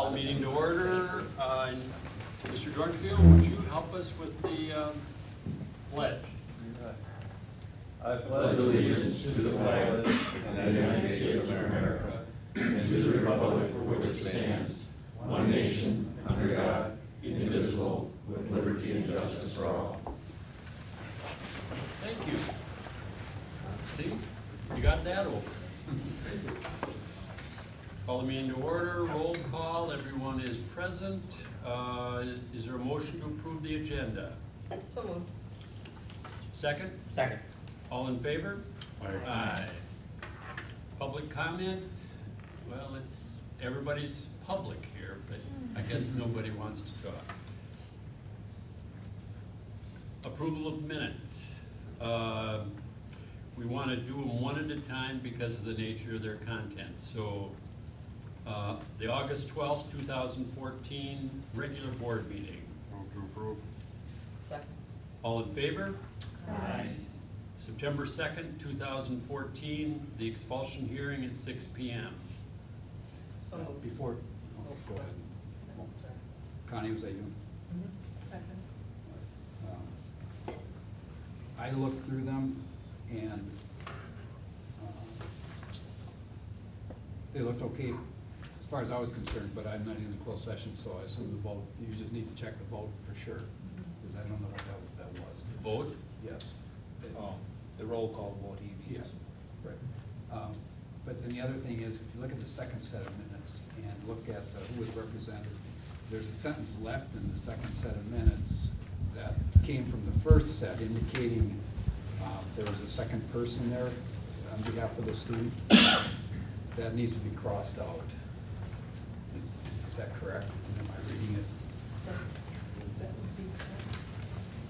Call the meeting to order. Mr. Dornfield, would you help us with the pledge? I pledge allegiance to the flag of the United States of America and to the republic for which it stands, one nation, under God, indivisible, with liberty and justice for all. Thank you. See, you got that over. Call the meeting to order, roll call, everyone is present. Is there a motion to approve the agenda? So moved. Second? Second. All in favor? Aye. Public comment? Well, everybody's public here, but I guess nobody wants to talk. Approval of minutes. We want to do them one at a time because of the nature of their content. So the August 12th, 2014 regular board meeting. Move to approve. Second. All in favor? Aye. September 2nd, 2014, the expulsion hearing at 6 p.m. So moved. Before, go ahead. Connie, was that you? Second. I looked through them and they looked okay as far as I was concerned, but I'm not in a closed session, so I assume the vote, you just need to check the vote for sure, because I don't know what that was. Vote? Yes. Oh, the roll call vote, he means. Yes, right. But then the other thing is, if you look at the second set of minutes and look at who was represented, there's a sentence left in the second set of minutes that came from the first set indicating there was a second person there on behalf of the student. That needs to be crossed out. Is that correct? Am I reading it? That would be correct.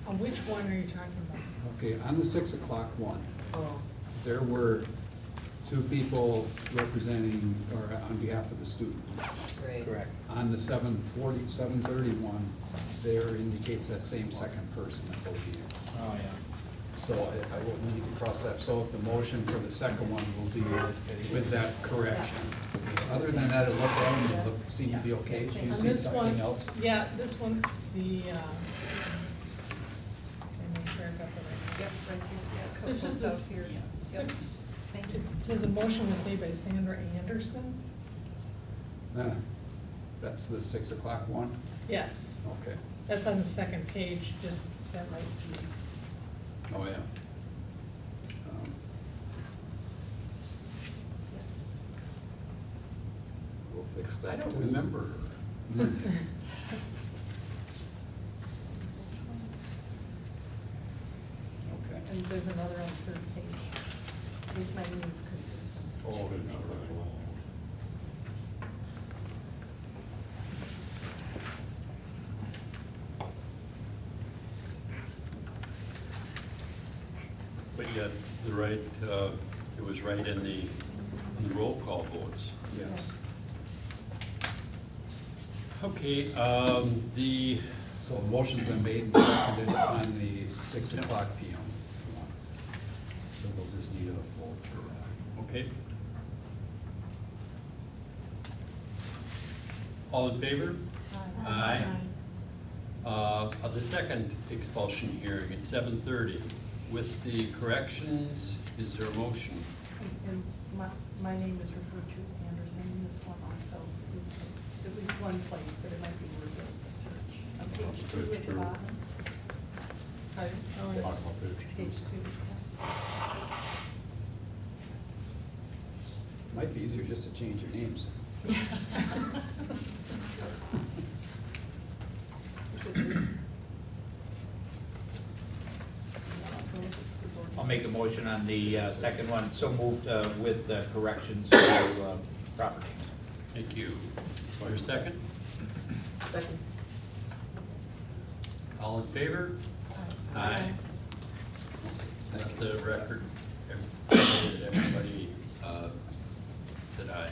On which one are you talking about? Okay, on the 6 o'clock one, Oh. there were two people representing, or on behalf of the student. Great. Correct. On the 731, there indicates that same second person that will be here. Oh, yeah. So I will need to cross that. So the motion for the second one will be with that correction. Other than that, it looked, seemed to be okay. Do you On see this something one, else? yeah, this one, the, let me make sure I got the right. Yep, right here. This is the here. six, Thank you. it says a motion was made by Sandra Anderson. That's the 6 o'clock one? Yes, Okay. that's on the second page, just, that might be. Oh, yeah. We'll fix that. I don't too. remember. Okay. And there's another on third page. Here's my name's consistent. Oh, but yet, the right, it was right in the roll call votes. Yes. Okay, So the motion's been made and seconded on the 6 o'clock PM one. So we'll just need a vote for that. okay. All in favor? Aye. Of the second expulsion hearing at 7:30, with the corrections, is there a motion? And my name is referred to as Anderson in this one also, at least one place, but it might be worth a search. On page 2 at the bottom. Pardon? Oh, yeah. Page 2. Might be easier just to change your names. I'll make a motion on the second one, so moved with corrections to proper names. Thank you. Your second? Second. All in favor? Aye. Let the record, everybody said aye.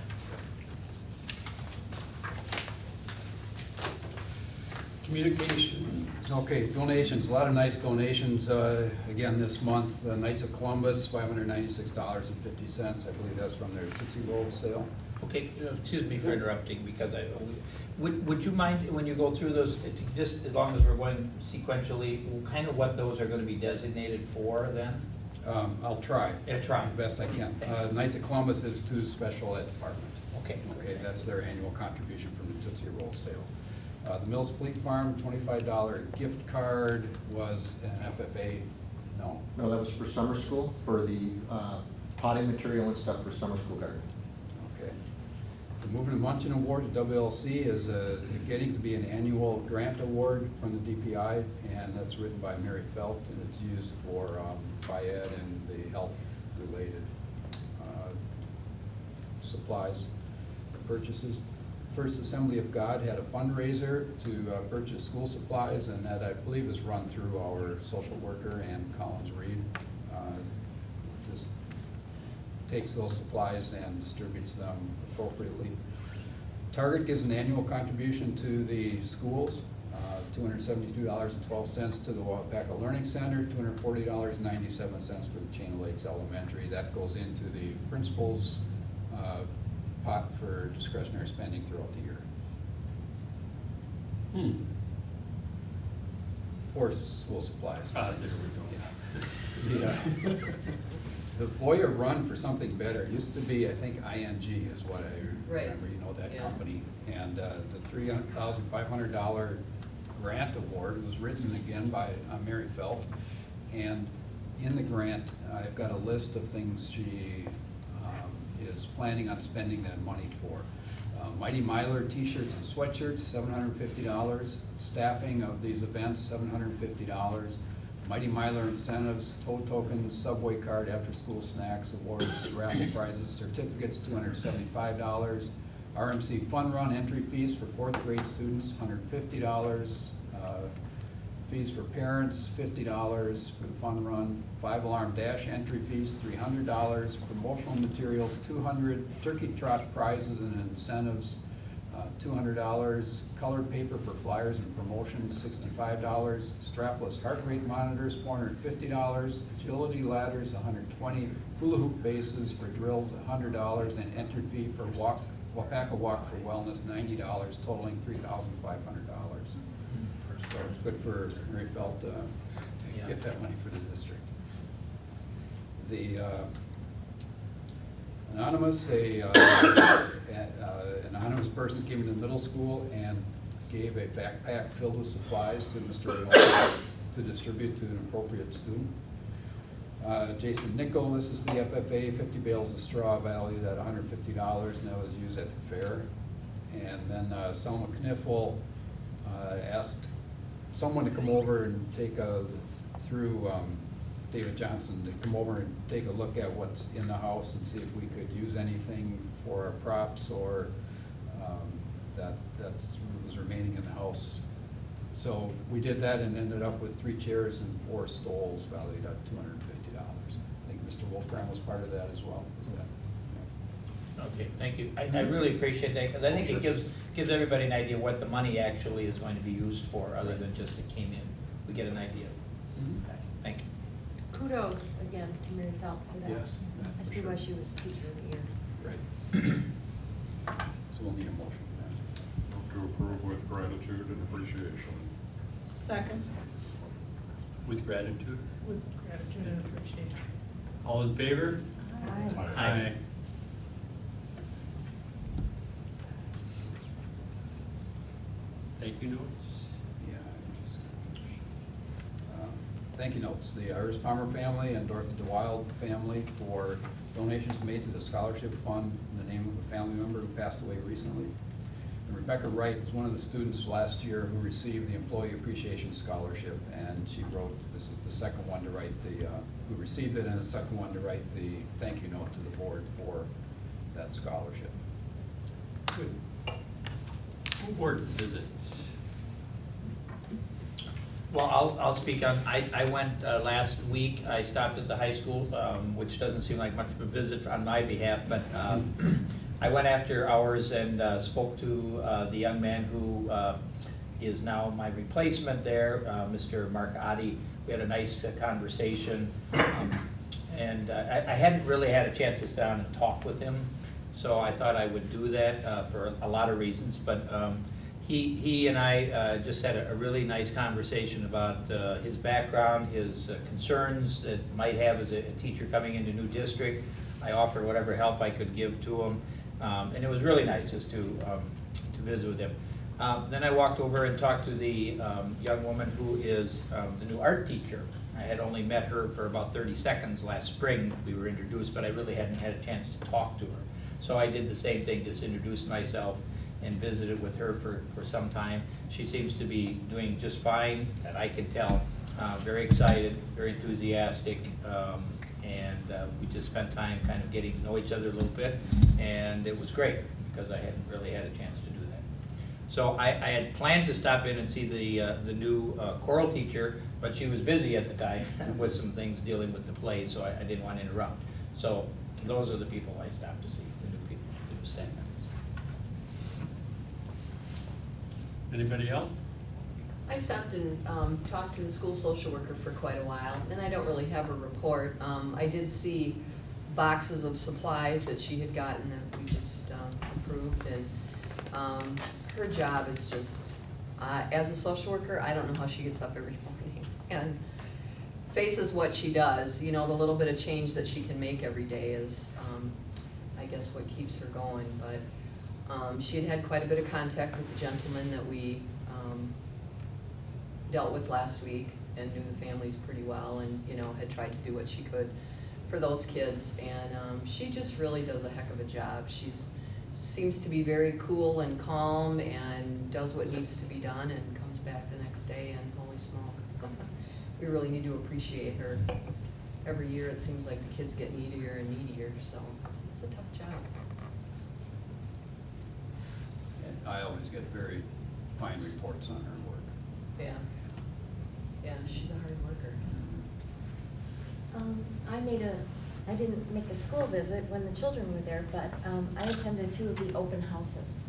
Communications. Okay, donations, a lot of nice donations, again, this month, Knights of Columbus, $596.50, I believe that's from their Tootsie Roll sale. Okay, excuse me for interrupting, because would you mind, when you go through those, just as long as we're going sequentially, kind of what those are gonna be designated for then? I'll try. Yeah, try. The best I can. Knights of Columbus is to special ed department. Okay. Okay, that's their annual contribution from the Tootsie Roll sale. The Mills Fleet Farm, $25 gift card was an FFA, no. No, that was for summer school, for the potting material and stuff for summer school gardening. Okay. The Moving and Munching Award to WLC is getting to be an annual grant award from the DPI, and that's written by Mary Felt, and it's used for FIAD and the health-related supplies purchases. First Assembly of God had a fundraiser to purchase school supplies, and that, I believe, is run through our social worker and Collins Reed. Just takes those supplies and distributes them appropriately. Target gives an annual contribution to the schools, $272.12 to the Waupaca Learning Center, $240.97 for the Chain of Lakes Elementary. That goes into the principal's pot for discretionary spending throughout the year. For school supplies. There we go. The FOIA run for something better used to be, I think, ING is what I Right. remember, you know, that Yeah. company. And the $3,500 grant award was written again by Mary Felt. And in the grant, I've got a list of things she is planning on spending that money for. Mighty Myler t-shirts and sweatshirts, $750. Staffing of these events, $750. Mighty Myler incentives, tow tokens, subway card, after-school snacks, awards, raffle prizes, certificates, $275. RMC Fun Run entry fees for fourth grade students, $150. Fees for parents, $50 for the fun run. 5-alarm dash entry fees, $300. Promotional materials, $200. Turkey trot prizes and incentives, $200. Colored paper for flyers and promotions, $65. Strapless heart rate monitors, $450. Agility ladders, $120. Hula hoop bases for drills, $100. And entry fee for Waupaca Walk for Wellness, $90, totaling $3,500. So it's good for Mary Felt to get that money for the district. The anonymous, an anonymous person came into middle school and gave a backpack filled with supplies to Mr. Waupaca to distribute to an appropriate student. Jason Nickel, this is the FFA, 50 bales of straw valued at $150, and that was used at the fair. And then Selma Kniffel asked someone to come over and take through David Johnson, to come over and take a look at what's in the house and see if we could use anything for our props or that was remaining in the house. So we did that and ended up with 3 chairs and 4 stools valued at $250. I think Mr. Wolfgram was part of that as well. Was that? Okay, thank you. I really appreciate that, because I think it gives everybody an idea what the money actually is going to be used for, other than just it came in. We get an idea. Okay, thank you. Kudos again to Mary Felt for that. Yes, I for see sure. why she was teacher of the year. Right. So we'll need a motion for that. Move to approve with gratitude and appreciation. Second, With gratitude. with gratitude and appreciation. All in favor? Aye. Aye. Thank you notes. Yeah, thank you notes. The Iris Palmer family and Dorothy DeWild family for donations made to the scholarship fund in the name of a family member who passed away recently. And Rebecca Wright was one of the students last year who received the Employee Appreciation Scholarship, and she wrote, this is the second one to write who received it, and the second one to write the thank you note to the board for that scholarship. Good. School board visits. Well, I'll speak on, I went last week, I stopped at the high school, which doesn't seem like much of a visit on my behalf, but I went after hours and spoke to the young man who is now my replacement there, Mr. Mark Oddie. We had a nice conversation, and I hadn't really had a chance to sit down and talk with him, So I thought I would do that for a lot of reasons, but he and I just had a really nice conversation about his background, his concerns that might have as a teacher coming into a new district. I offered whatever help I could give to him, and it was really nice just to visit with him. Then I walked over and talked to the young woman who is the new art teacher. I had only met her for about 30 seconds last spring. We were introduced, but I really hadn't had a chance to talk to her. So I did the same thing, just introduced myself and visited with her for some time. She seems to be doing just fine, that I can tell. Very excited, very enthusiastic, and we just spent time kind of getting to know each other a little bit, and it was great because I hadn't really had a chance to do that. So I had planned to stop in and see the new choral teacher, but she was busy at the time with some things dealing with the play, so I didn't want to interrupt. So those are the people I stopped to see, the new people, the new staff members. Anybody else? I stopped and talked to the school social worker for quite a while, and I don't really have a report. I did see boxes of supplies that she had gotten that we just approved, and her job is just, as a social worker, I don't know how she gets up every morning and faces what she does. You know, the little bit of change that she can make every day is, I guess, what keeps her going. But she had quite a bit of contact with the gentleman that we dealt with last week and knew the families pretty well, and, you know, had tried to do what she could for those kids. And she just really does a heck of a job. She's seems to be very cool and calm and does what needs to be done and comes back the next day and holy smoke. We really need to appreciate her. Every year it seems like the kids get needier and needier, so it's a tough job. And I always get very fine reports on her work. Yeah. Yeah, she's a hard worker. I didn't make a school visit when the children were there, but I attended 2 of the open houses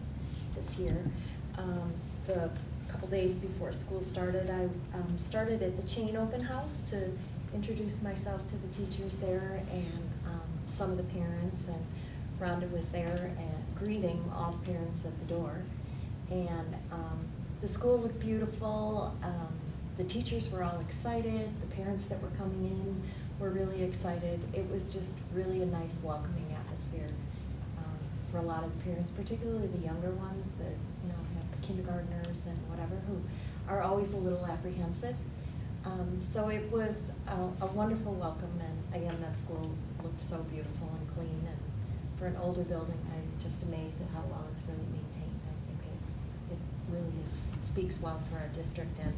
this year. The couple days before school started, I started at the chain open house to introduce myself to the teachers there and some of the parents, and Rhonda was there and greeting all the parents at the door. And the school looked beautiful. The teachers were all excited. The parents that were coming in were really excited. It was just really a nice welcoming atmosphere for a lot of the parents, particularly the younger ones that, you know, have kindergartners and whatever, who are always a little apprehensive. So it was a wonderful welcome, and again, that school looked so beautiful and clean, and for an older building, I'm just amazed at how well it's really maintained. I think it really speaks well for our district and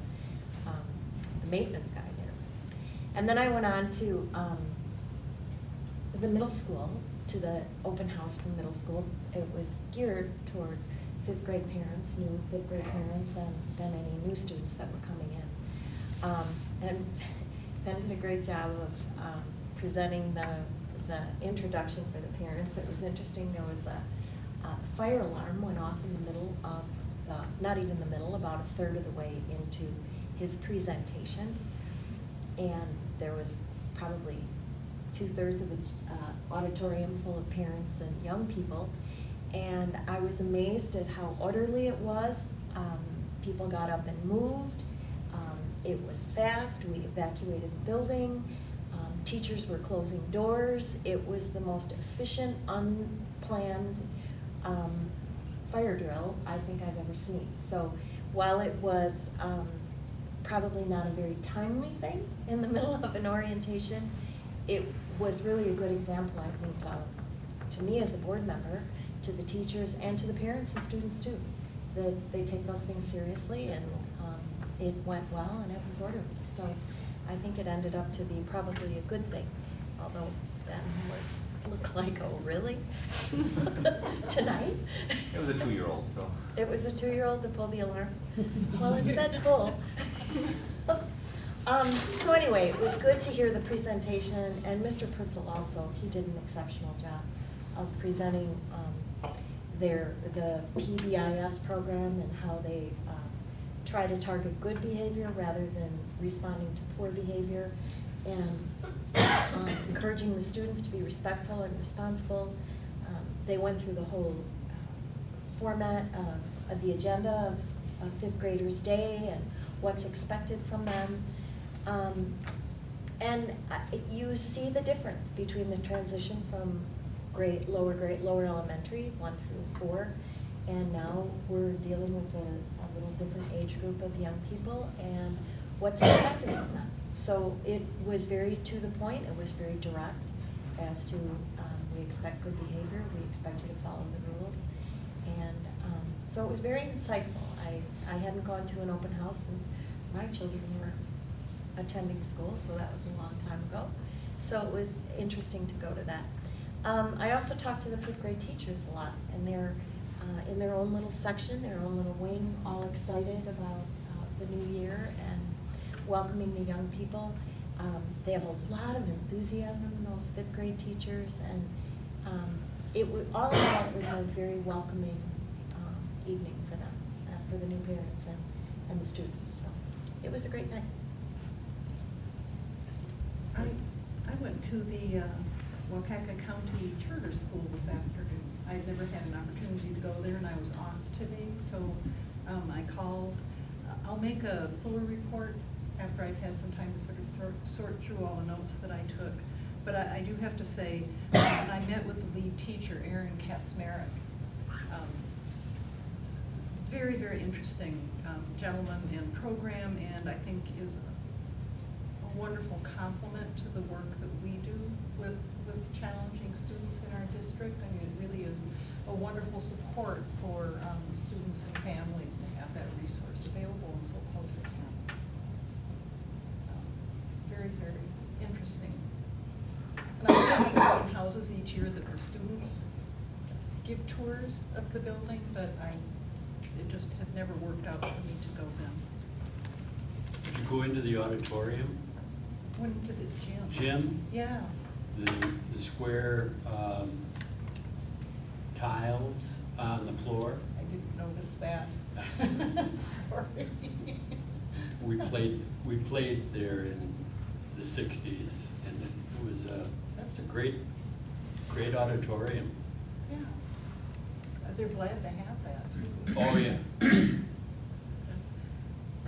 the maintenance guy there. And then I went on to the middle school, to the open house for middle school. It was geared toward 5th grade parents, new 5th grade parents, and then any new students that were coming in. And Ben did a great job of presenting the introduction for the parents. It was interesting. There was a fire alarm went off in the middle of not even the middle, about a third of the way into his presentation. And there was probably 2/3 of the auditorium full of parents and young people. And I was amazed at how orderly it was. People got up and moved. It was fast. We evacuated the building. Teachers were closing doors. It was the most efficient, unplanned fire drill I think I've ever seen. So while it was probably not a very timely thing in the middle of an orientation, it was really a good example, I think, to me as a board member, to the teachers, and to the parents and students too, that they take those things seriously, and it went well and it was orderly. So I think it ended up to be probably a good thing, although Ben looked like, oh really? Tonight? It was a 2-year-old, so. It was a 2-year-old that pulled the alarm? Well, it said pull. So anyway, it was good to hear the presentation, and Mr. Purcell also, he did an exceptional job of presenting the PBIS program and how they try to target good behavior rather than responding to poor behavior, and encouraging the students to be respectful and responsible. they went through the whole format of the agenda of fifth graders' day and what's expected from them. And you see the difference between the transition from lower elementary, 1 through 4, and now we're dealing with a little different age group of young people and what's expected of them. So it was very to the point, it was very direct as to, we expect good behavior, we expect you to follow the rules. And so it was very insightful. I hadn't gone to an open house since my children were attending school, so that was a long time ago. So it was interesting to go to that. I also talked to the fifth grade teachers a lot, and they're in their own little section, their own little wing, all excited about the new year and welcoming the young people. They have a lot of enthusiasm in those fifth grade teachers, and all in all, it was a very welcoming evening for them, for the new parents and the students. So it was a great night. I went to the Waupaca County Charter School this afternoon. I'd never had an opportunity to go there, and I was off today, so I called. I'll make a fuller report after I've had some time to sort of sort through all the notes that I took. But I do have to say, when I met with the lead teacher, Aaron Katzmarek, very, very interesting gentleman and program, and I think is a wonderful complement to the work that we do with challenging students in our district. I mean, it really is a wonderful support for students and families to have that resource available and so close at hand. Very, very interesting. And I have open houses each year that the students give tours of the building, but it just had never worked out for me to go then. Did you go into the auditorium? Went to the gym. Gym? Yeah. The square tiles on the floor? I didn't notice that. Sorry. We played there in the 60s, and it was a great auditorium. Yeah. They're glad to have that too. Oh, yeah.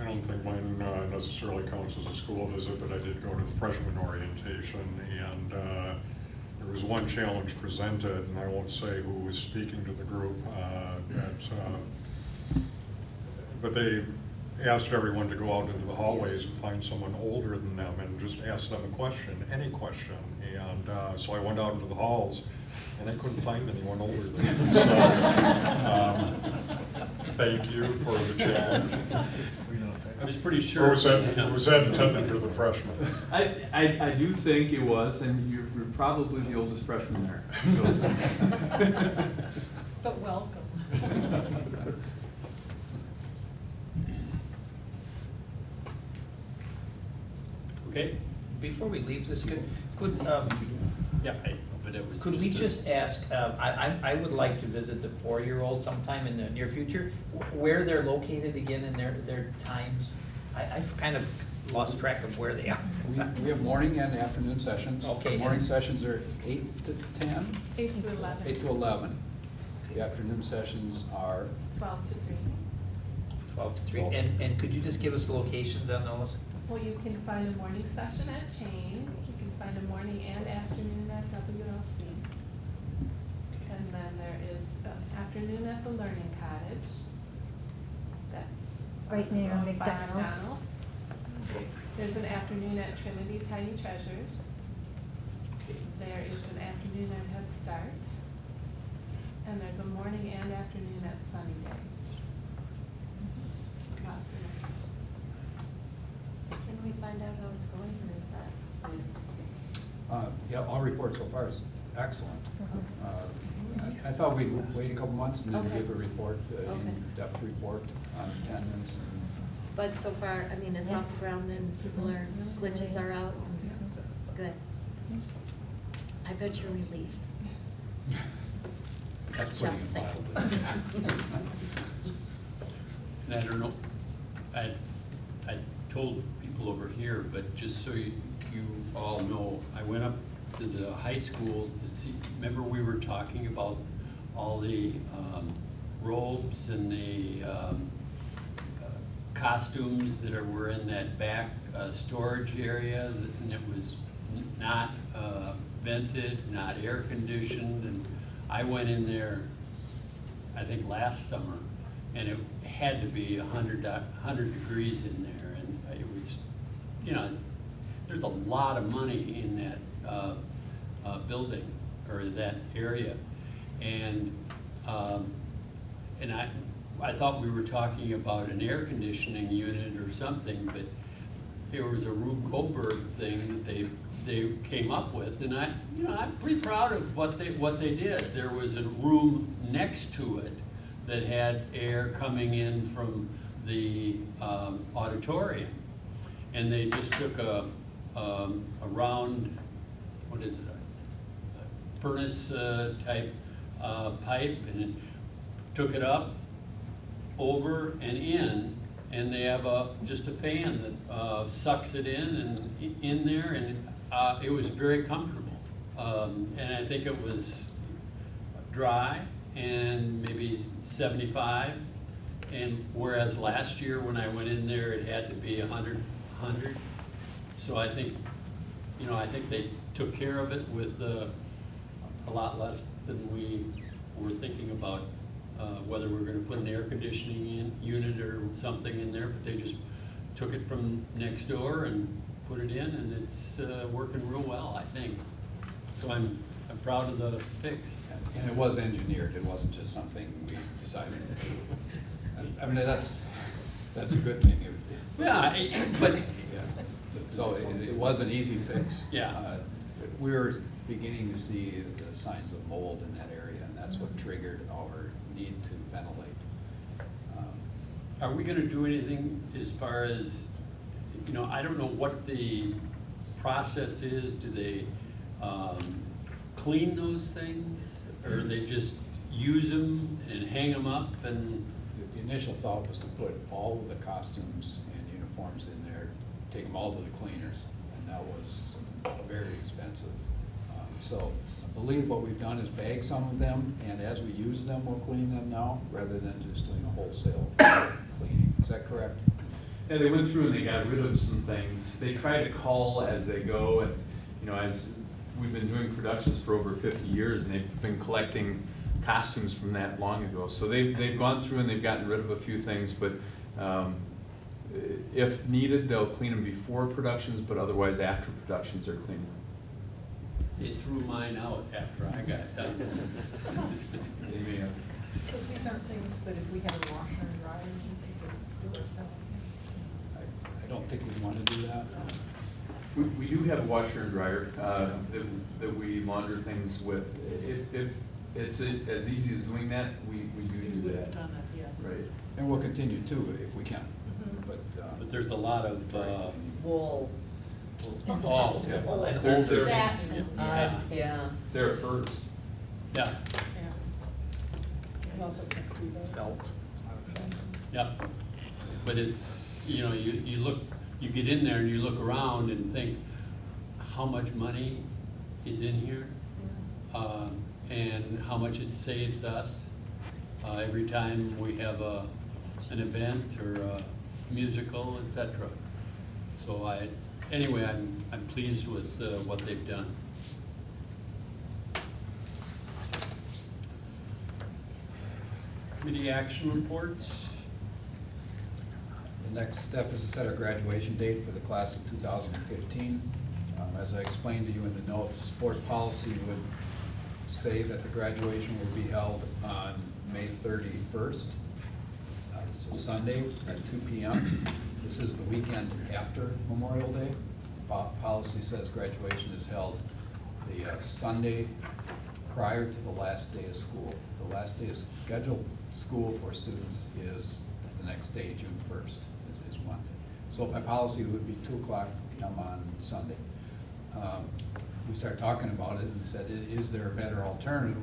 I don't think mine necessarily counts as a school visit, but I did go to the freshman orientation, and there was one challenge presented, and I won't say who was speaking to the group, but they asked everyone to go out into the hallways and find someone older than them and just ask them a question, any question. And so I went out into the halls, and I couldn't find anyone older than me. So, thank you for the challenge. I was pretty sure. Or was that intended for the freshmen? I do think it was, and you're probably the oldest freshman there. So. But welcome. Okay. Before we leave this, could Yeah, but it was. could we just ask, I would like to visit the 4-year-olds sometime in the near future, where they're located again in their times? I've kind of lost track of where they are. We have morning and afternoon sessions. Okay. The morning sessions are 8 to 10? 8 to 11. 8 to 11. The afternoon sessions are 12 to 3. 12 to 3. And could you just give us the locations on those? Well, you can find a morning session at Chain, you can find a morning and afternoon at WLC. And then there is an afternoon at the Learning Cottage. That's Right near owned by McDonald's. McDonald's. There's an afternoon at Trinity Tiny Treasures. There is an afternoon at Head Start. And there's a morning and afternoon at Sunny Day. Lots of nice. Can we find out how it's going, or is that? Yeah, all reports so far is excellent. I thought we'd wait a couple months and then Okay. give a report, Okay. in-depth report on attendance. But so far, I mean, it's off the ground and people are, glitches are out. Good. I bet you're relieved. That's putting Just it saying. mildly. I don't know, I told people over here, but just so you all know, I went up to the high school to see, remember we were talking about all the robes and the costumes that were in that back storage area, and it was not vented, not air conditioned, and I went in there, I think last summer, and it had to be 100 degrees in there, and it was, you know, there's a lot of money in that building, or that area, and I thought we were talking about an air conditioning unit or something, but there was a Rube Goldberg thing that they came up with, and I'm pretty proud of what they did. There was a room next to it that had air coming in from the auditorium, and they just took a round, what is it, a furnace type pipe, and took it up, over and in, and they have just a fan that sucks it in there, and it was very comfortable. And I think it was dry and maybe 75, and whereas last year when I went in there, it had to be 100. So I think, you know, I think they took care of it with a lot less than we were thinking about, whether we're gonna put an air conditioning unit or something in there, but they just took it from next door and put it in, and it's working real well, I think. So I'm proud of the fix. And it was engineered, it wasn't just something we decided to do. I mean, that's a good thing. Yeah, but, Yeah. So it was an easy fix. Yeah. We were beginning to see the signs of mold in that area, and that's what triggered our need to ventilate. are we gonna do anything as far as, you know, I don't know what the process is. Do they clean those things, or they just use them and hang them up and? The initial thought was to put all of the costumes and uniforms in there, take them all to the cleaners, and that was very expensive. So I believe what we've done is bag some of them, and as we use them, we'll clean them now, rather than just doing a wholesale cleaning. Is that correct? Yeah, they went through and they got rid of some things. They try to call as they go, and, you know, as we've been doing productions for over 50 years, and they've been collecting costumes from that long ago. So they've gone through and they've gotten rid of a few things, but if needed, they'll clean them before productions, but otherwise after productions are cleaned. They threw mine out after I got done. They may have. So these aren't things that if we have a washer and dryer, we could just do ourselves? I don't think we want to do that. We do have a washer and dryer that we launder things with. If it's as easy as doing that, we do would that. have done that, yeah. Right. And we'll continue to if we can. Mhm. But there's a lot of, Wool. oh, And There's- older. Satin. Yeah. They're furs. yeah, Yeah. There's also tuxedo. Felt. yeah. But it's, you know, you look, you get in there and you look around and think, how much money is in here? And how much it saves us every time we have an event or a musical, etc. So anyway, I'm pleased with what they've done. Committee action reports. The next step is to set our graduation date for the class of 2015. As I explained to you in the notes, board policy would say that the graduation will be held on May 31st. It's a Sunday at 2 p.m. This is the weekend after Memorial Day. Policy says graduation is held the Sunday prior to the last day of school. The last day of scheduled school for students is the next day, June 1st, is Monday. So by policy, it would be 2 o'clock p.m. on Sunday. We started talking about it and said, is there a better alternative?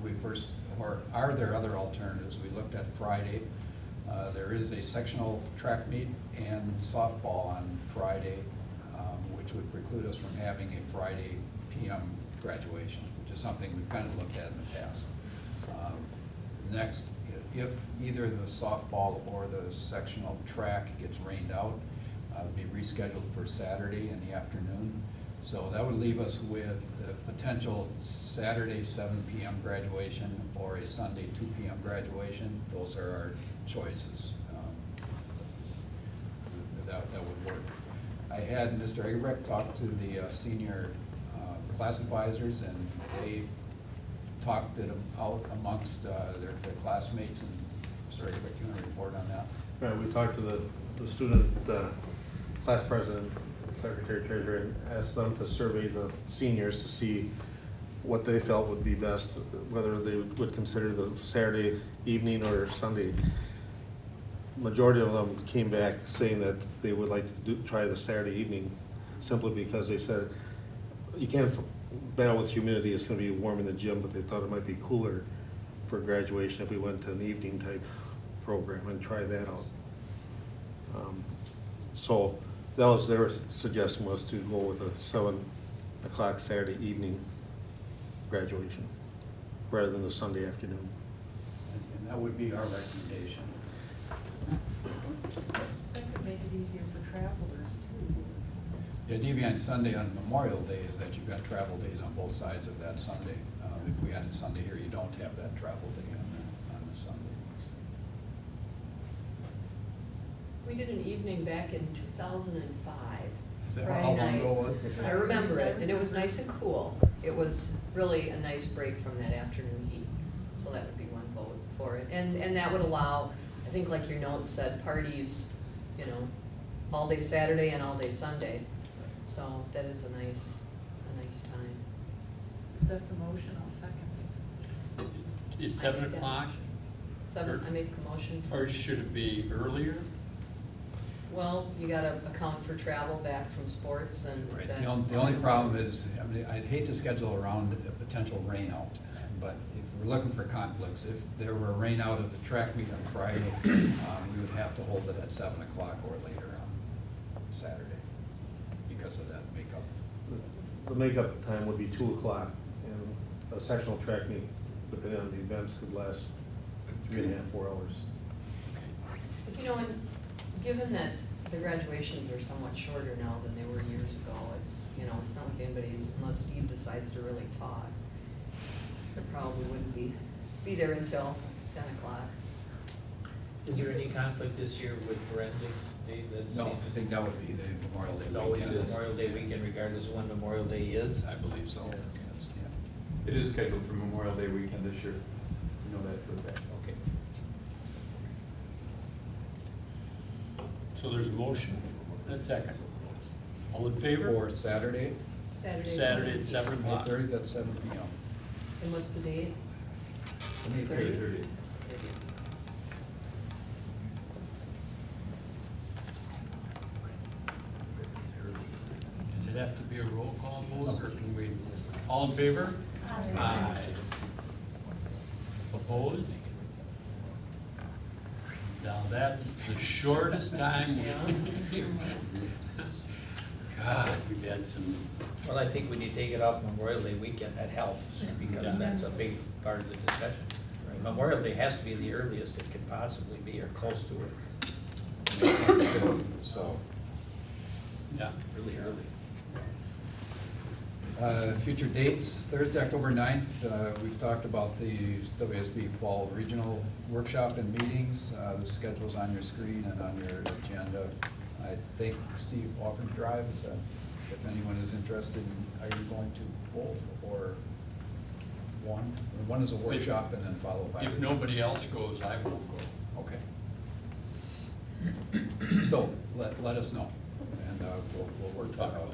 Or are there other alternatives? We looked at Friday. There is a sectional track meet and softball on Friday, which would preclude us from having a Friday PM graduation, which is something we've kind of looked at in the past. next, if either the softball or the sectional track gets rained out, it'll be rescheduled for Saturday in the afternoon. So that would leave us with a potential Saturday 7 p.m. graduation or a Sunday 2 p.m. graduation. Those are our choices. That would work. I had Mr. Eggebrecht talk to the senior class advisors, and they talked it out amongst their classmates. And Mr. Eggebrecht, you want to report on that? Right, we talked to the student class president, secretary, treasurer, and asked them to survey the seniors to see what they felt would be best, whether they would consider the Saturday evening or Sunday. Majority of them came back saying that they would like to try the Saturday evening, simply because they said you can't battle with humidity. It's going to be warm in the gym, but they thought it might be cooler for graduation if we went to an evening type program and try that out. So that was their suggestion, was to go with a 7 o'clock Saturday evening graduation rather than the Sunday afternoon. And that would be our recommendation. That could make it easier for travelers too. The idea behind Sunday on Memorial Day is that you've got travel days on both sides of that Sunday. If we had a Sunday here, you don't have that travel day on the Sunday. We did an evening back in 2005. Is that Friday how long night. ago it was? I remember it, and it was nice and cool. It was really a nice break from that afternoon heat. So that would be one vote for it. And that would allow, I think like your notes said, parties, you know, all day Saturday and all day Sunday. So that is a nice time. If that's a motion, I'll second it. Is 7 o'clock, 7, I make a motion. or should it be earlier? Well, you gotta account for travel back from sports and. Right. is that- The only problem is, I mean, I'd hate to schedule around a potential rain out, but if we're looking for conflicts, if there were a rain out of the track meet on Friday, we would have to hold it at 7 o'clock or later on Saturday because of that makeup. The makeup time would be 2 o'clock, and a sectional track meet, depending on the events, could last 3.5, 4 hours. You know, and given that the graduations are somewhat shorter now than they were years ago, it's, you know, it's not like anybody's, unless Steve decides to really talk, it probably wouldn't be there until 10 o'clock. Is there any conflict this year with forensics? Dave, that No, I seems- think that would be the Memorial Day It's always weekend. Memorial Day weekend regardless of when Memorial Day is? I believe so. Yes, yeah. It is scheduled for Memorial Day weekend this year. You know that for a fact. Okay. So there's a motion, and a second. All in favor? For Saturday, Saturday. Saturday at 7 May o'clock. 30th at 7 p.m. And what's the date? May 30th? 30th. Does it have to be a roll call vote, or can we, all in favor? Aye. Opposed? Now, that's the shortest time we God, we've had some, Well, I think when you take it off Memorial Day weekend, that helps, Yeah. because that's a big part of the discussion. Memorial Day has to be the earliest it can possibly be, or close to it, So, yeah. really early. future dates, Thursday, October 9th, we've talked about the WSB Fall Regional Workshop and meetings. The schedule's on your screen and on your agenda. I think Steve offered to drive, is that, if anyone is interested, are you going to both or one? One is a workshop and then followed by. If nobody else goes, I won't go. Okay. So, let us know, and we'll work that out.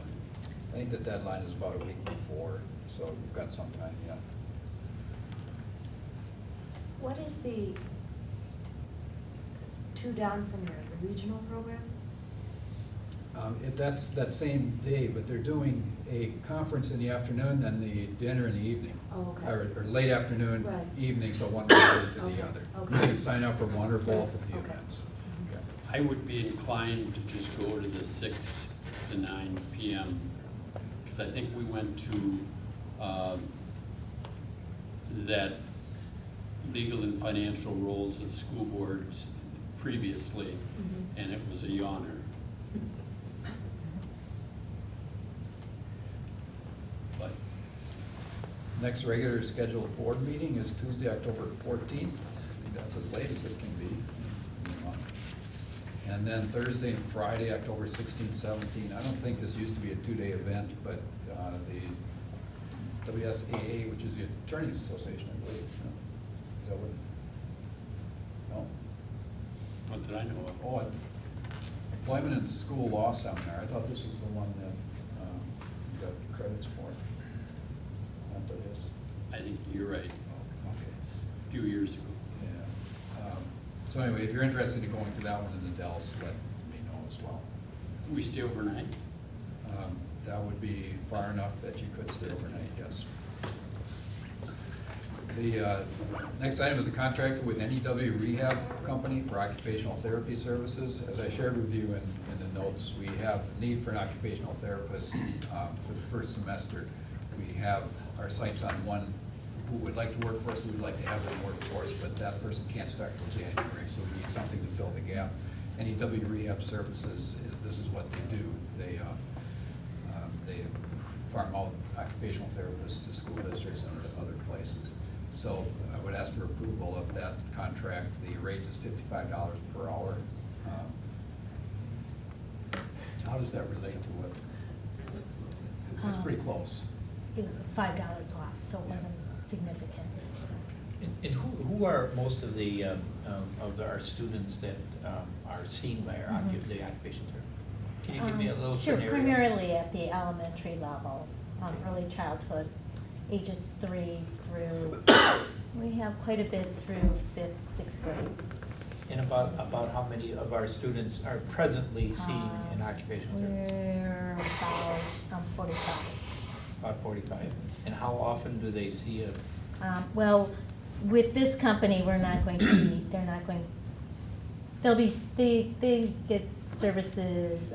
I think the deadline is about a week before, so we've got some time yet. What is the 2 down from here, the regional program? That's that same day, but they're doing a conference in the afternoon and the dinner in the evening. Oh, okay. Or late afternoon, Right. evening, so one goes into Okay, the other. okay. You can sign up for one or both of the Okay. events. Okay. I would be inclined to just go to the 6 to 9 PM, because I think we went to that legal and financial roles of school boards previously, Mhm. and it was a yawner. But Next regular scheduled board meeting is Tuesday, October 14th. That's as late as it can be. And then Thursday and Friday, October 16th, 17th. I don't think this used to be a two-day event, but the WSAA, which is the Attorneys Association, I believe. Is that what? No? what did I know of? Oh, Employment and School Law Seminar. I thought this was the one that you got credits for. Not that is. I think you're right, Oh, okay. a few years ago. Yeah. So anyway, if you're interested in going to that one in the Dells, let me know as well. We stay overnight? That would be far enough that you could stay overnight, yes. The next item is a contract with NEW Rehab Company for occupational therapy services. As I shared with you in the notes, we have a need for an occupational therapist for the first semester. We have our sights on one who would like to work for us, we would like to have them work for us, but that person can't start till January, so we need something to fill the gap. NEW Rehab Services, this is what they do. They farm out occupational therapists to school districts and to other places. So I would ask for approval of that contract. The rate is $55 per hour. How does that relate to what? It's pretty close. $5 off, so it wasn't significant. And who are most of our students that are seen by our the occupational therapy? Can you give me a little Sure, scenario? primarily at the elementary level, early childhood, ages 3 through, we have quite a bit through 5th, 6th grade. And about how many of our students are presently seen in occupational therapy? We're about 45. About 45. And how often do they see a, Well, with this company, we're not going to be, they're not going, they get services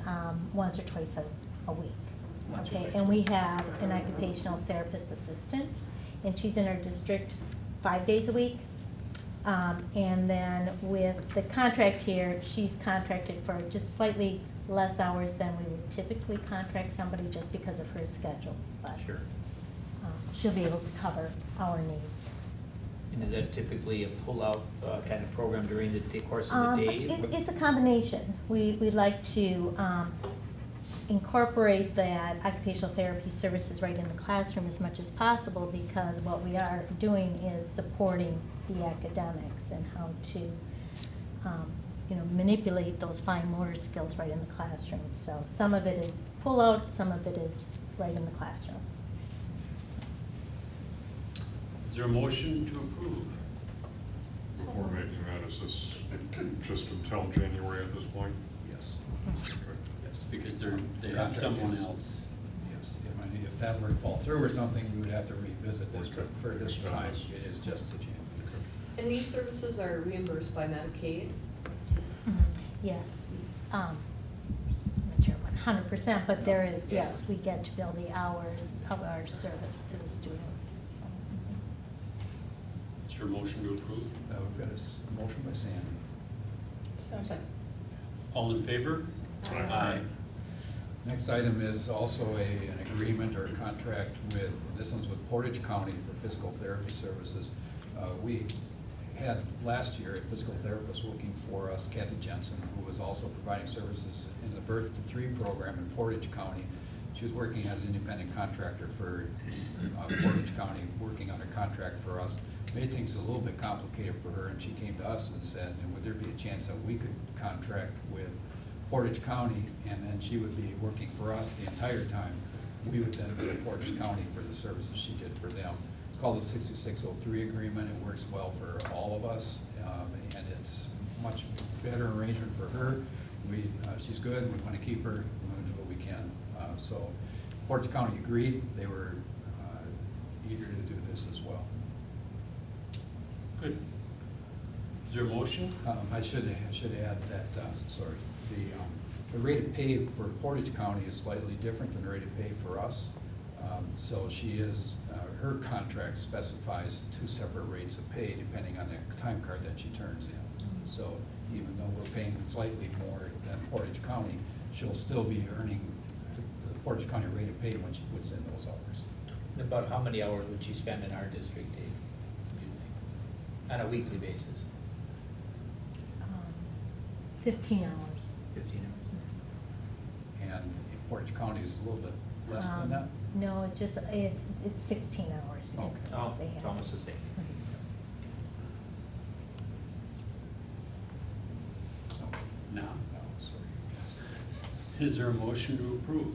once or twice a week. Once or Okay, twice. and we have an occupational therapist assistant, and she's in our district 5 days a week. And then with the contract here, she's contracted for just slightly less hours than we would typically contract somebody just because of her schedule. But sure. she'll be able to cover our needs. And is that typically a pull-out kind of program during the course of the day? It's a combination. We like to incorporate that occupational therapy services right in the classroom as much as possible, because what we are doing is supporting the academics and how to manipulate those fine motor skills right in the classroom. So some of it is pull-out, some of it is right in the classroom. Is there a motion to approve? Before making that, is this just until January at this point? Yes. Okay. Yes. Because they have Contract someone is- else. Yes, if that were to fall through or something, we would have to revisit this, but for this time, it is just the January. And these services are reimbursed by Medicaid? Yes, I'm not sure 100%, but there is, yes, we get to bill the hours of our service to the students. Is there a motion to approve? We've got a motion by Sandy. Second. All in favor? Aye. Next item is also an agreement or a contract with, this one's with Portage County for physical therapy services. We had last year a physical therapist working for us, Kathy Jensen, who was also providing services in the Birth to 3 program in Portage County. She was working as an independent contractor for Portage County, working on a contract for us. Made things a little bit complicated for her, and she came to us and said, would there be a chance that we could contract with Portage County, and then she would be working for us the entire time. We would then go to Portage County for the services she did for them. It's called the 6603 agreement. It works well for all of us, and it's much better arrangement for her. She's good. We want to keep her. We want to do what we can. So Portage County agreed. They were eager to do this as well. Good. Is there a motion? I should add that, sorry, the rate of pay for Portage County is slightly different than the rate of pay for us. So she is, her contract specifies 2 separate rates of pay depending on the time card that she turns in. So even though we're paying slightly more than Portage County, she'll still be earning the Portage County rate of pay when she puts in those hours. About how many hours would she spend in our district, Dave, do you think, on a weekly basis? 15 hours. 15 hours. And in Portage County is a little bit less than that? No, it's 16 hours. because Oh, they it's have- almost the same. So, Now, no, sorry. is there a motion to approve?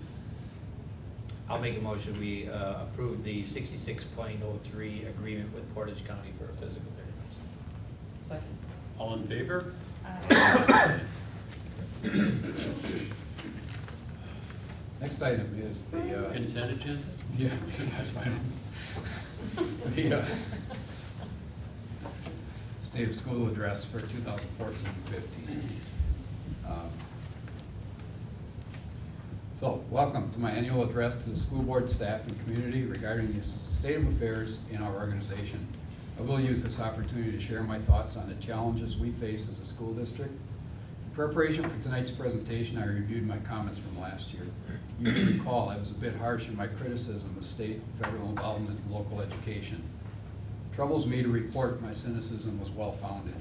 I'll make a motion, we approve the 66.03 agreement with Portage County for a physical therapist. Second. All in favor? Next item is the, Consent agenda? yeah, that's fine. The state of school address for 2014-15. So, welcome to my annual address to the school board, staff, and community regarding the state of affairs in our organization. I will use this opportunity to share my thoughts on the challenges we face as a school district. In preparation for tonight's presentation, I reviewed my comments from last year. You may recall I was a bit harsh in my criticism of state and federal involvement in local education. It troubles me to report my cynicism was well-founded.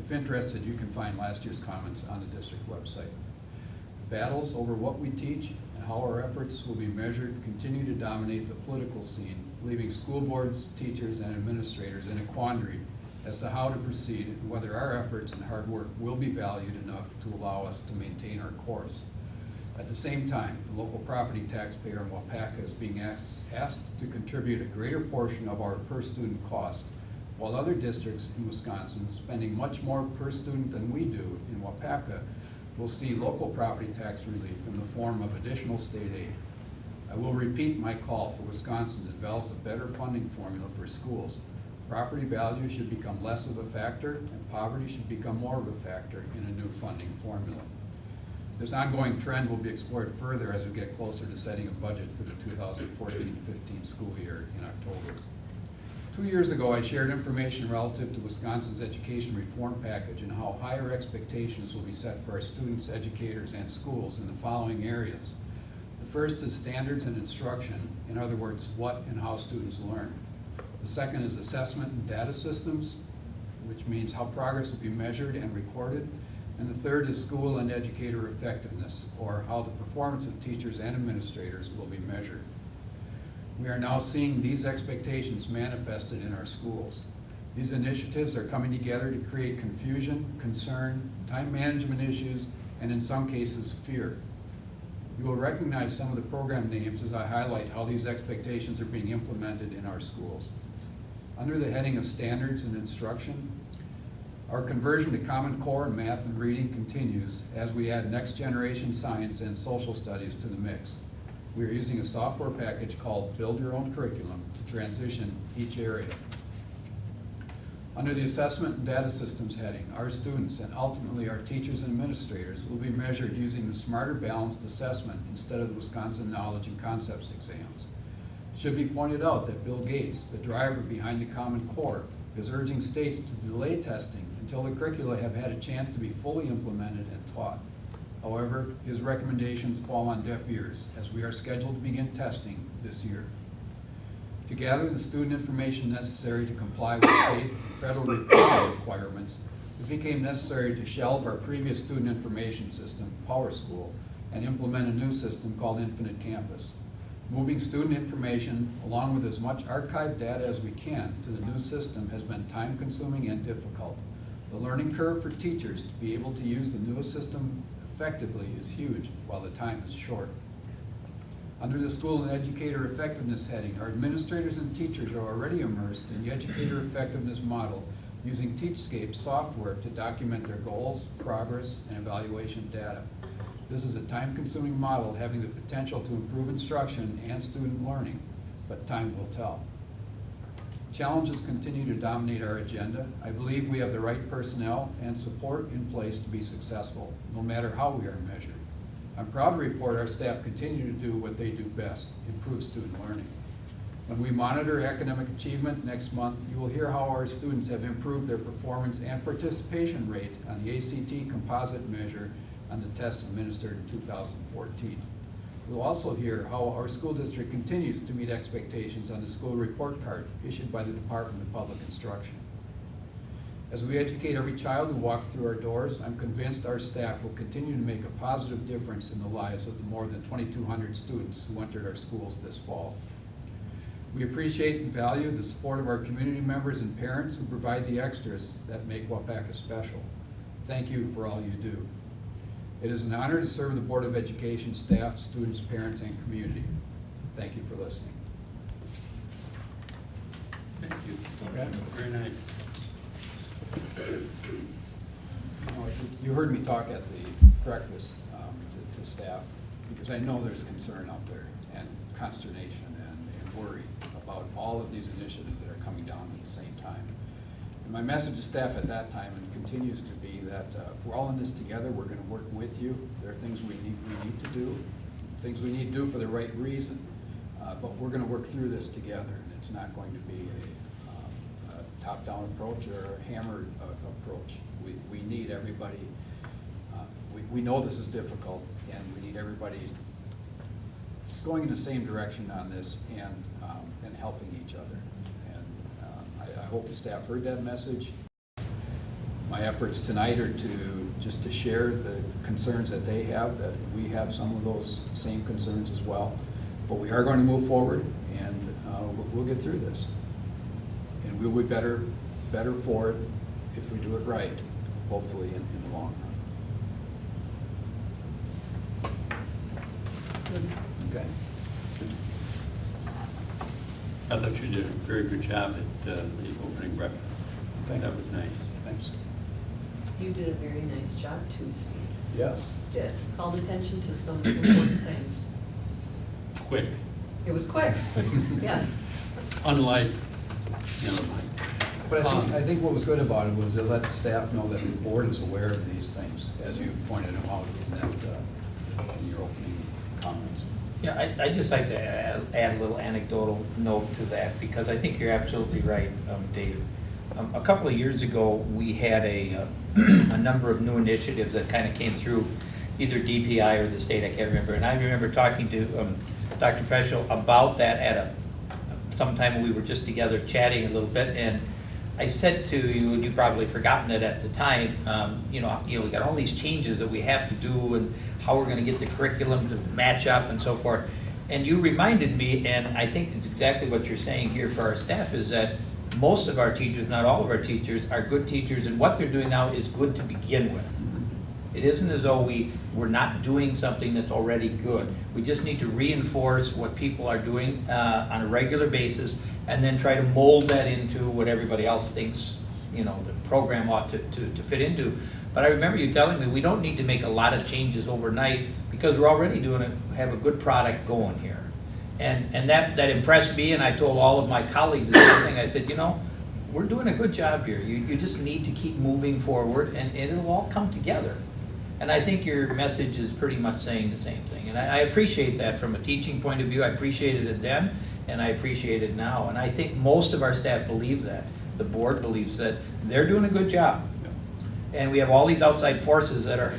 If interested, you can find last year's comments on the district website. Battles over what we teach and how our efforts will be measured continue to dominate the political scene, leaving school boards, teachers, and administrators in a quandary as to how to proceed and whether our efforts and hard work will be valued enough to allow us to maintain our course. At the same time, the local property taxpayer in Waupaca is being asked to contribute a greater portion of our per-student cost, while other districts in Wisconsin, spending much more per student than we do in Waupaca, will see local property tax relief in the form of additional state aid. I will repeat my call for Wisconsin to develop a better funding formula for schools. Property value should become less of a factor, and poverty should become more of a factor in a new funding formula. This ongoing trend will be explored further as we get closer to setting a budget for the 2014-15 school year in October. 2 years ago, I shared information relative to Wisconsin's education reform package and how higher expectations will be set for our students, educators, and schools in the following areas. The first is standards and instruction, in other words, what and how students learn. The second is assessment and data systems, which means how progress will be measured and recorded. And the third is school and educator effectiveness, or how the performance of teachers and administrators will be measured. We are now seeing these expectations manifested in our schools. These initiatives are coming together to create confusion, concern, time management issues, and in some cases, fear. You will recognize some of the program names as I highlight how these expectations are being implemented in our schools. Under the heading of standards and instruction, our conversion to Common Core in math and reading continues as we add next generation science and social studies to the mix. We are using a software package called Build Your Own Curriculum to transition each area. Under the assessment and data systems heading, our students and ultimately our teachers and administrators will be measured using the Smarter Balanced Assessment instead of the Wisconsin Knowledge and Concepts exams. It should be pointed out that Bill Gates, the driver behind the Common Core, is urging states to delay testing until the curricula have had a chance to be fully implemented and taught. However, his recommendations fall on deaf ears as we are scheduled to begin testing this year. To gather the student information necessary to comply with state and federal reporting requirements, it became necessary to shelve our previous student information system, PowerSchool, and implement a new system called Infinite Campus. Moving student information, along with as much archived data as we can, to the new system has been time-consuming and difficult. The learning curve for teachers to be able to use the newest system effectively is huge, while the time is short. Under the School and Educator Effectiveness heading, our administrators and teachers are already immersed in the Educator Effectiveness model using Teachscape software to document their goals, progress, and evaluation data. This is a time-consuming model having the potential to improve instruction and student learning, but time will tell. Challenges continue to dominate our agenda. I believe we have the right personnel and support in place to be successful, no matter how we are measured. I'm proud to report our staff continue to do what they do best, improve student learning. When we monitor academic achievement next month, you will hear how our students have improved their performance and participation rate on the ACT composite measure on the tests administered in 2014. We'll also hear how our school district continues to meet expectations on the school report card issued by the Department of Public Instruction. As we educate every child who walks through our doors, I'm convinced our staff will continue to make a positive difference in the lives of the more than 2,200 students who entered our schools this fall. We appreciate and value the support of our community members and parents who provide the extras that make Waupaca special. Thank you for all you do. It is an honor to serve the Board of Education staff, students, parents, and community. Thank you for listening. Thank you. Okay. Very nice. You heard me talk at the breakfast to staff, because I know there's concern out there and consternation and worry about all of these initiatives that are coming down at the same time. And my message to staff at that time, and continues to be, that we're all in this together. We're going to work with you. There are things we need to do, things we need to do for the right reason, but we're going to work through this together. And it's not going to be a top-down approach or a hammered approach. We need everybody. We know this is difficult, and we need everybody going in the same direction on this and helping each other. And I hope the staff heard that message. My efforts tonight are just to share the concerns that they have, that we have some of those same concerns as well. But we are going to move forward, and we'll get through this. And we'll be better for it if we do it right, hopefully in the long run. Okay. I thought you did a very good job at the opening breakfast. That was nice. Thanks. You did a very nice job too, Steve. Yes. You did. Called attention to some important things. Quick. It was quick. Yes. Unlike, never mind. But I think what was good about it was it let the staff know that the board is aware of these things, as you pointed them out in your opening comments. Yeah, I'd just like to add a little anecdotal note to that, because I think you're absolutely right, Dave. A couple of years ago, we had a number of new initiatives that kind of came through either DPI or the state, I can't remember. And I remember talking to Dr. Peschel about that at sometime when we were just together chatting a little bit, and I said to you, and you've probably forgotten it at the time, we got all these changes that we have to do, and how we're going to get the curriculum to match up and so forth. And you reminded me, and I think it's exactly what you're saying here for our staff, is that most of our teachers, not all of our teachers, are good teachers, and what they're doing now is good to begin with. It isn't as though we're not doing something that's already good. We just need to reinforce what people are doing on a regular basis, and then try to mold that into what everybody else thinks, the program ought to fit into. But I remember you telling me we don't need to make a lot of changes overnight, because we're already have a good product going here. And that impressed me, and I told all of my colleagues the same thing. I said, we're doing a good job here. You just need to keep moving forward, and it'll all come together. And I think your message is pretty much saying the same thing. And I appreciate that from a teaching point of view. I appreciated it then, and I appreciate it now. And I think most of our staff believe that. The board believes that they're doing a good job. And we have all these outside forces that are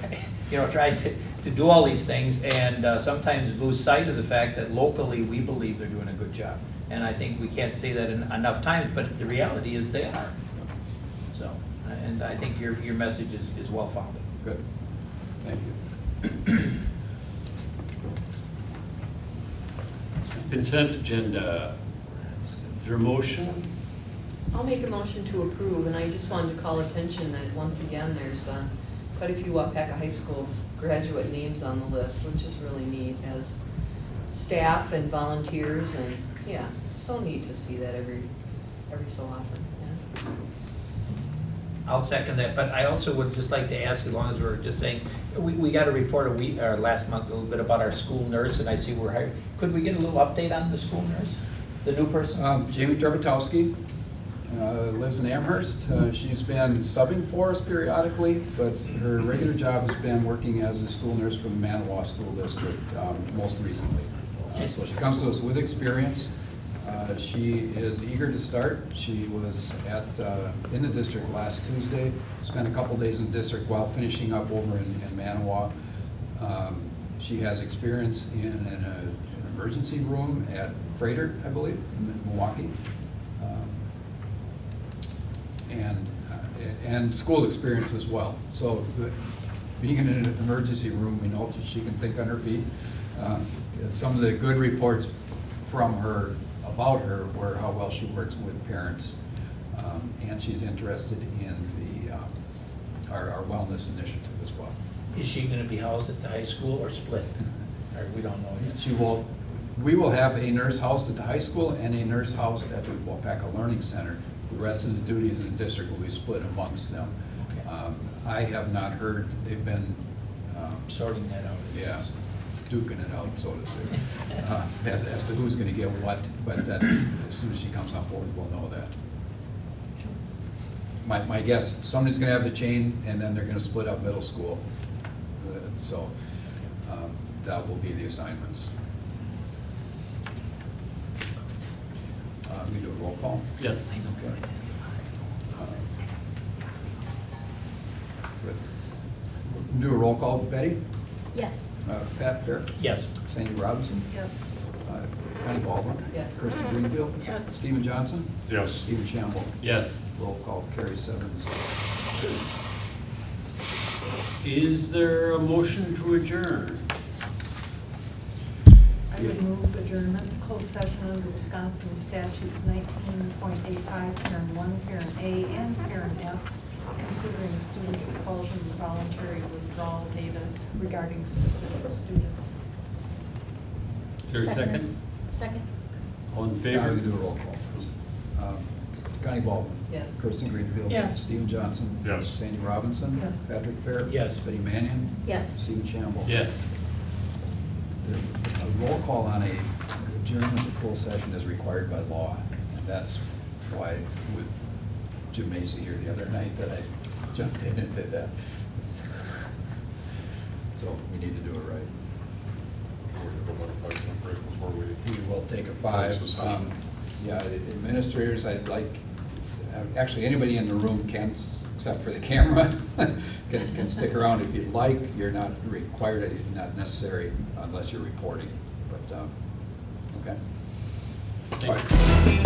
trying to do all these things, and sometimes lose sight of the fact that locally we believe they're doing a good job. And I think we can't say that enough times, but the reality is they are. So, and I think your message is well founded. Good. Thank you. Consent agenda. Is there a motion? I'll make a motion to approve, and I just wanted to call attention that once again, there's quite a few Waupaca High School graduate names on the list, which is really neat, as staff and volunteers, and yeah, so neat to see that every so often. Yeah. I'll second that, but I also would just like to ask, as long as we're just saying, we got a report last month a little bit about our school nurse, and I see we're hiring. Could we get a little update on the school nurse, the new person? Jamie Drabotowski lives in Amherst. She's been subbing for us periodically, but her regular job has been working as a school nurse for the Manawa School District most recently. So she comes to us with experience. She is eager to start. She was in the district last Tuesday, spent a couple days in the district while finishing up over in Manawa. She has experience in an emergency room at Freighter, I believe, in Milwaukee. And school experience as well. So being in an emergency room, we know that she can think on her feet. Some of the good reports from her, about her, were how well she works with parents. And she's interested in our wellness initiative as well. Is she gonna be housed at the high school or split? Or we don't know yet? We will have a nurse housed at the high school and a nurse housed at the Waupaca Learning Center. The rest of the duties in the district will be split amongst them. Okay. I have not heard, they've been, Sorting that out. yeah, duking it out, so to say, as to who's gonna get what, but that, as soon as she comes on board, we'll know that. My guess, somebody's gonna have the chain, and then they're gonna split up middle school. So, that will be the assignments. We do a roll call? Yes. Okay. Good. Do a roll call, Betty? Yes. Pat Fair? Yes. Sandy Robinson? Yes. Connie Baldwin? Yes. Kirsty Greenfield? Yes. Stephen Johnson? Yes. Stephen Shamble? Yes. Roll call carries 7-2. Is there a motion to adjourn? I would move adjournment to closed session under Wisconsin statutes 19.85, parent 1, parent A, and parent F, considering student expulsion and voluntary withdrawal data regarding specific students. Is there a second? Second. All in Now we favor? do a roll call. Connie Baldwin? Yes. Kirsten Greenfield? Yes. Stephen Johnson? Yes. Sandy Robinson? Yes. Patrick Fair? Yes. Betty Mannion? Yes. Stephen Shamble? Yes. A roll call on a adjournment to full session is required by law, and that's why with Jim Macy here the other night that I jumped in and did that. So we need to do it right. We will take a 5. Yeah, administrators, I'd like, actually, anybody in the room can, except for the camera, can stick around if you'd like. You're not required, it's not necessary unless you're reporting, but, okay. Thank you.